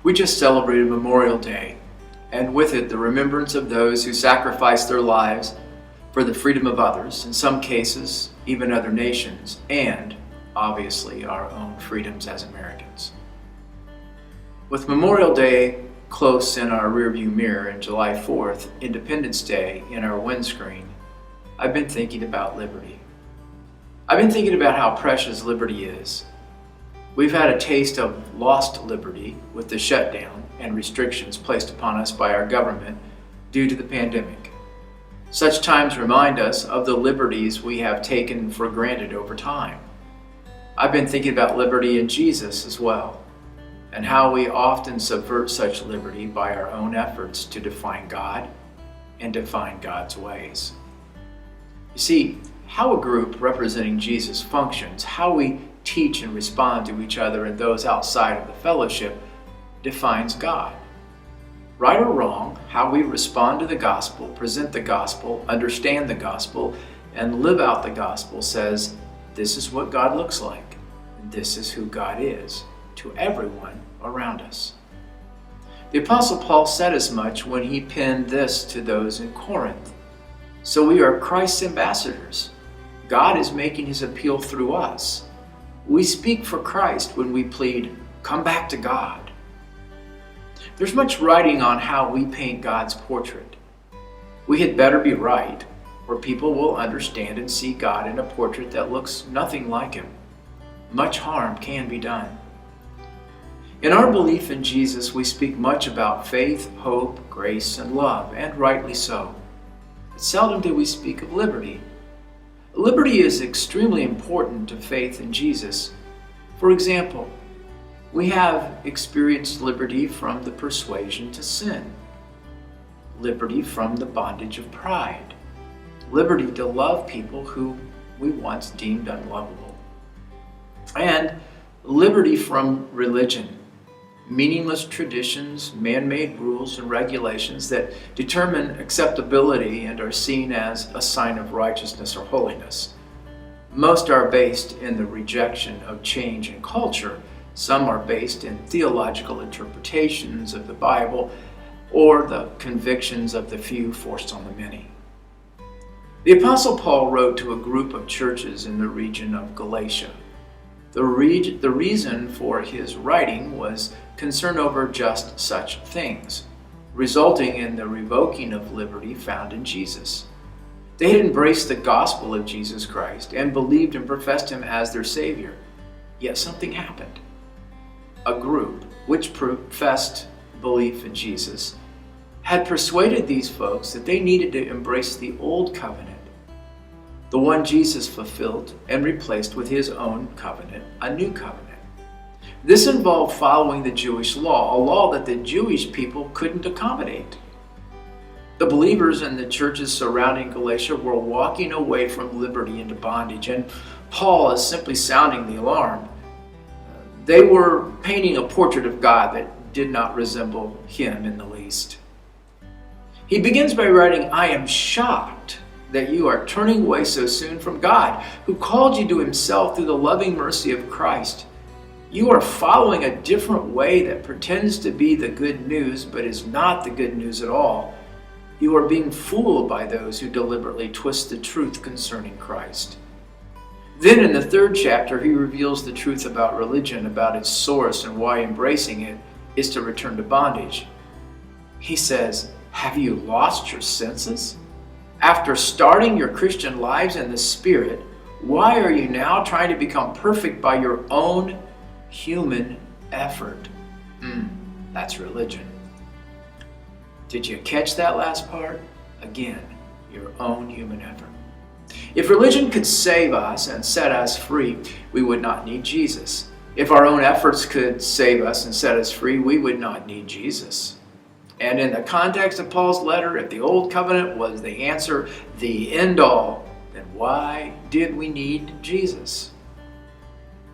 We just celebrated Memorial Day, and with it the remembrance of those who sacrificed their lives for the freedom of others, in some cases even other nations, and obviously our own freedoms as Americans. With Memorial Day close in our rearview mirror and July 4th, Independence Day, in our windscreen, I've been thinking about liberty. I've been thinking about how precious liberty is. We've had a taste of lost liberty with the shutdown and restrictions placed upon us by our government due to the pandemic. Such times remind us of the liberties we have taken for granted over time. I've been thinking about liberty in Jesus as well, and how we often subvert such liberty by our own efforts to define God and define God's ways. You see, how a group representing Jesus functions, how we teach and respond to each other and those outside of the fellowship, defines God. Right or wrong, how we respond to the gospel, present the gospel, understand the gospel, and live out the gospel says, this is what God looks like, and this is who God is to everyone around us. The Apostle Paul said as much when he penned this to those in Corinth. So we are Christ's ambassadors. God is making his appeal through us. We speak for Christ when we plead, come back to God. There's much writing on how we paint God's portrait. We had better be right, or people will understand and see God in a portrait that looks nothing like him. Much harm can be done. In our belief in Jesus, we speak much about faith, hope, grace, and love, and rightly so. But seldom do we speak of liberty. Liberty is extremely important to faith in Jesus. For example, we have experienced liberty from the persuasion to sin, liberty from the bondage of pride, liberty to love people who we once deemed unlovable, and liberty from religion, meaningless traditions, man-made rules and regulations that determine acceptability and are seen as a sign of righteousness or holiness. Most are based in the rejection of change in culture. Some are based in theological interpretations of the Bible or the convictions of the few forced on the many. The Apostle Paul wrote to a group of churches in the region of Galatia. The reason for his writing was concern over just such things, resulting in the revoking of liberty found in Jesus. They had embraced the gospel of Jesus Christ and believed and professed him as their Savior. Yet something happened. A group which professed belief in Jesus had persuaded these folks that they needed to embrace the old covenant, the one Jesus fulfilled and replaced with his own covenant, a new covenant. This involved following the Jewish law, a law that the Jewish people couldn't accommodate. The believers in the churches surrounding Galatia were walking away from liberty into bondage, and Paul is simply sounding the alarm. They were painting a portrait of God that did not resemble him in the least. He begins by writing, I am shocked that you are turning away so soon from God, who called you to himself through the loving mercy of Christ. You are following a different way that pretends to be the good news, but is not the good news at all. You are being fooled by those who deliberately twist the truth concerning Christ. Then in the 3rd chapter, he reveals the truth about religion, about its source, and why embracing it is to return to bondage. He says, have you lost your senses? After starting your Christian lives in the Spirit, why are you now trying to become perfect by your own human effort? That's religion. Did you catch that last part? Again, your own human effort. If religion could save us and set us free, we would not need Jesus. If our own efforts could save us and set us free, we would not need Jesus. And in the context of Paul's letter, if the old covenant was the answer, the end all, then why did we need Jesus?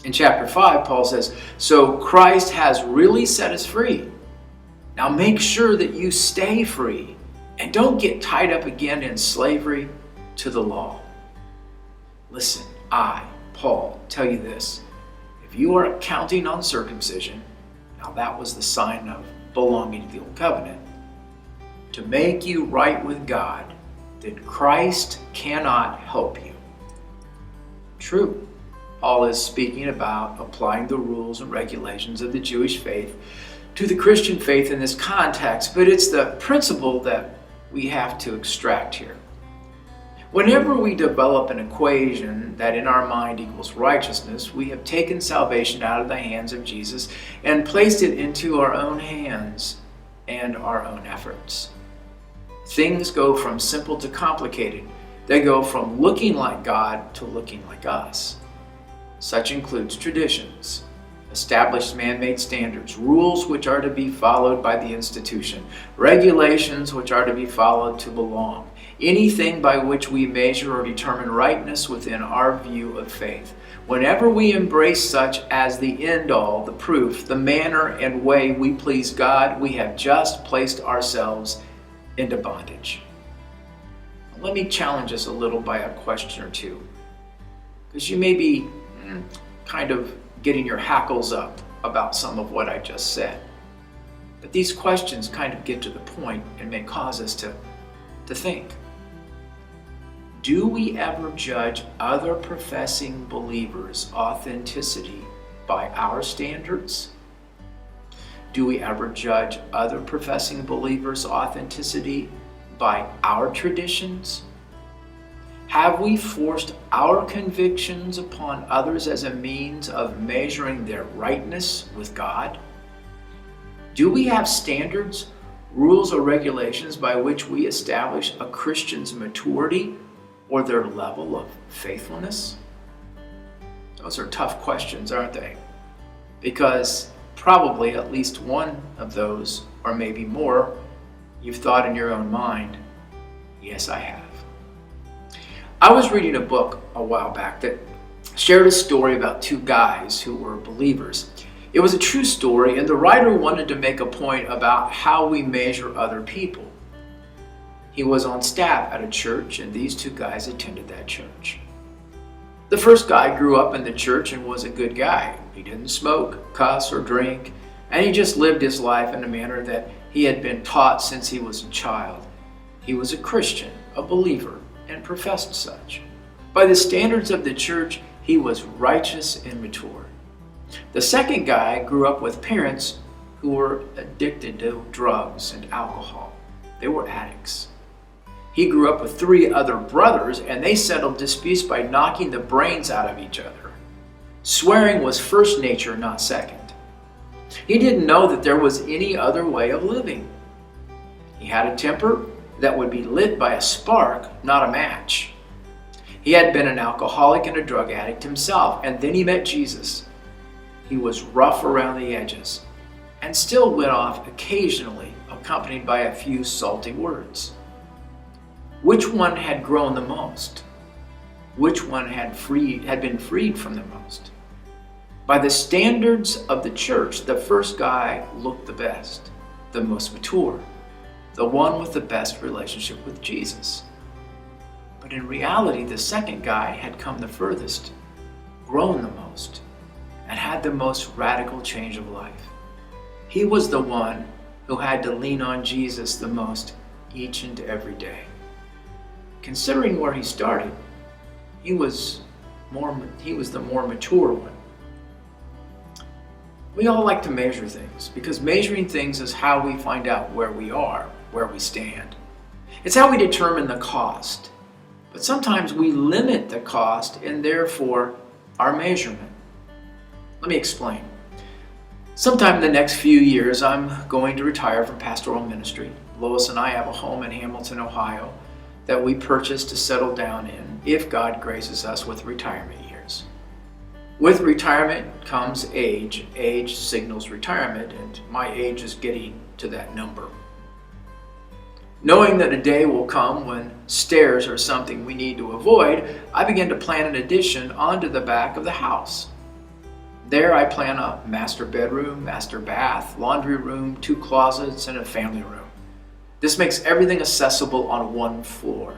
In chapter 5, Paul says, so Christ has really set us free. Now make sure that you stay free and don't get tied up again in slavery to the law. Listen, I, Paul, tell you this. If you are counting on circumcision Now that was the sign of belonging to the old covenant. To make you right with God, then Christ cannot help you. True, Paul is speaking about applying the rules and regulations of the Jewish faith to the Christian faith in this context, but it's the principle that we have to extract here. Whenever we develop an equation that in our mind equals righteousness, we have taken salvation out of the hands of Jesus and placed it into our own hands and our own efforts. Things go from simple to complicated. They go from looking like God to looking like us. Such includes traditions, established man-made standards, rules which are to be followed by the institution, regulations which are to be followed to belong, anything by which we measure or determine rightness within our view of faith. Whenever we embrace such as the end-all, the proof, the manner and way we please God, we have just placed ourselves into bondage. Let me challenge us a little by a question or two, because you may be kind of getting your hackles up about some of what I just said. But these questions kind of get to the point and may cause us to think. Do we ever judge other professing believers' authenticity by our standards? Do we ever judge other professing believers' authenticity by our traditions? Have we forced our convictions upon others as a means of measuring their rightness with God? Do we have standards, rules, or regulations by which we establish a Christian's maturity or their level of faithfulness? Those are tough questions, aren't they? Because probably at least one of those, or maybe more, you've thought in your own mind, yes, I have. I was reading a book a while back that shared a story about two guys who were believers. It was a true story, and the writer wanted to make a point about how we measure other people. He was on staff at a church, and these two guys attended that church. The first guy grew up in the church and was a good guy. He didn't smoke, cuss, or drink, and he just lived his life in a manner that he had been taught since he was a child. He was a Christian, a believer, and professed such. By the standards of the church, he was righteous and mature. The second guy grew up with parents who were addicted to drugs and alcohol. They were addicts. He grew up with three other brothers, and they settled disputes by knocking the brains out of each other. Swearing was first nature, not second. He didn't know that there was any other way of living. He had a temper that would be lit by a spark, not a match. He had been an alcoholic and a drug addict himself, and then he met Jesus. He was rough around the edges and still went off occasionally, accompanied by a few salty words. Which one had grown the most? Which one had been freed from the most? By the standards of the church, the first guy looked the best, the most mature, the one with the best relationship with Jesus. But in reality, the second guy had come the furthest, grown the most, and had the most radical change of life. He was the one who had to lean on Jesus the most each and every day. Considering where he started, he was the more mature one. We all like to measure things because measuring things is how we find out where we are, where we stand. It's how we determine the cost. But sometimes we limit the cost and therefore our measurement. Let me explain. Sometime in the next few years, I'm going to retire from pastoral ministry. Lois and I have a home in Hamilton, Ohio, that we purchased to settle down in if God graces us with retirement years. With retirement comes age. Age signals retirement, and my age is getting to that number. Knowing that a day will come when stairs are something we need to avoid, I began to plan an addition onto the back of the house. There I plan a master bedroom, master bath, laundry room, 2 closets, and a family room. This makes everything accessible on one floor.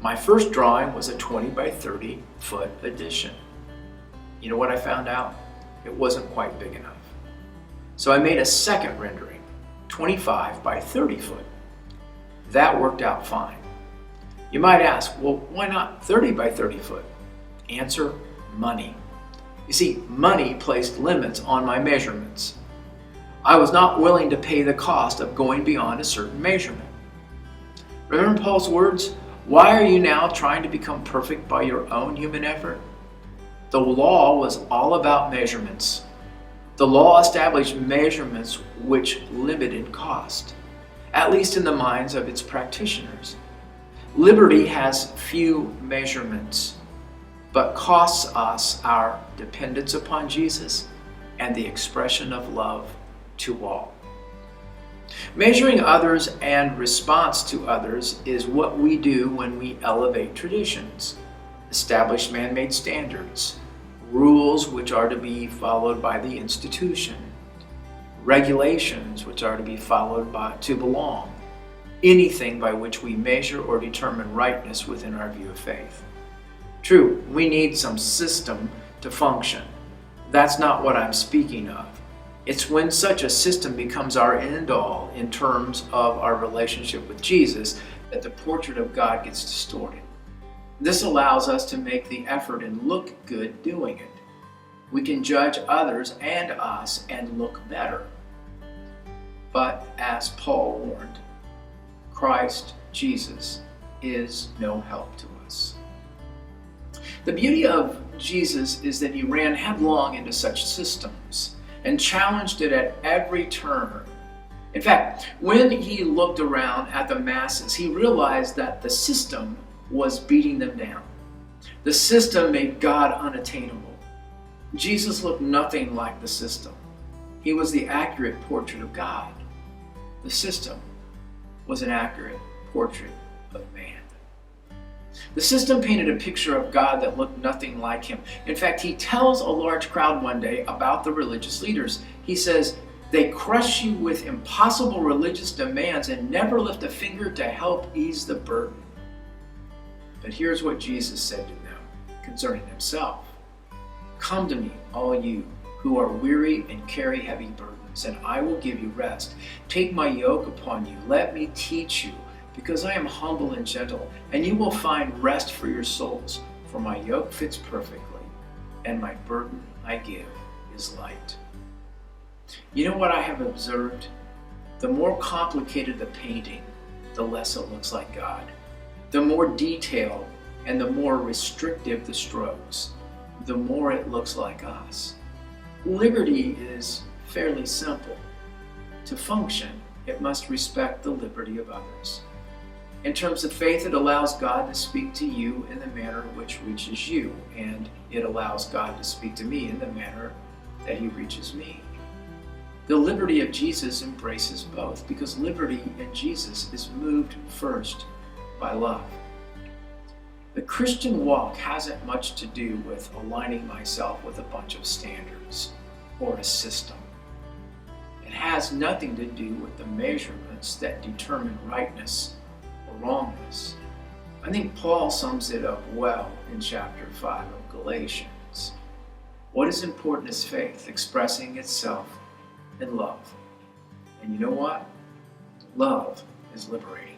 My first drawing was a 20 by 30 foot addition. You know what I found out? It wasn't quite big enough. So I made a second rendering, 25 by 30 foot. That worked out fine. You might ask, well, why not 30 by 30 foot? Answer, money. You see, money placed limits on my measurements. I was not willing to pay the cost of going beyond a certain measurement. Remember Paul's words? Why are you now trying to become perfect by your own human effort? The law was all about measurements. The law established measurements which limited cost, at least in the minds of its practitioners. Liberty has few measurements, but costs us our dependence upon Jesus and the expression of love to all. Measuring others and response to others is what we do when we elevate traditions, establish man-made standards, rules which are to be followed by the institution, regulations which are to be followed by to belong, anything by which we measure or determine rightness within our view of faith. True, we need some system to function. That's not what I'm speaking of. It's when such a system becomes our end-all in terms of our relationship with Jesus that the portrait of God gets distorted. This allows us to make the effort and look good doing it. We can judge others and us and look better. But as Paul warned, Christ Jesus is no help to us. The beauty of Jesus is that he ran headlong into such systems and challenged it at every turn. In fact, when he looked around at the masses, he realized that the system was beating them down. The system made God unattainable. Jesus looked nothing like the system. He was the accurate portrait of God. The system was an accurate portrait of man. The system painted a picture of God that looked nothing like him. In fact, he tells a large crowd one day about the religious leaders. He says, they crush you with impossible religious demands and never lift a finger to help ease the burden. But here's what Jesus said to them concerning himself. Come to me, all you who are weary and carry heavy burdens, and I will give you rest. Take my yoke upon you. Let me teach you, because I am humble and gentle, and you will find rest for your souls. For my yoke fits perfectly, and my burden I give is light. You know what I have observed? The more complicated the painting, the less it looks like God. The more detailed and the more restrictive the strokes, the more it looks like us. Liberty is fairly simple. To function, it must respect the liberty of others. In terms of faith, it allows God to speak to you in the manner which reaches you, and it allows God to speak to me in the manner that he reaches me. The liberty of Jesus embraces both, because liberty in Jesus is moved first by love. The Christian walk hasn't much to do with aligning myself with a bunch of standards or a system. It has nothing to do with the measurements that determine rightness or wrongness. I think Paul sums it up well in chapter 5 of Galatians. What is important is faith expressing itself in love. And you know what? Love is liberating.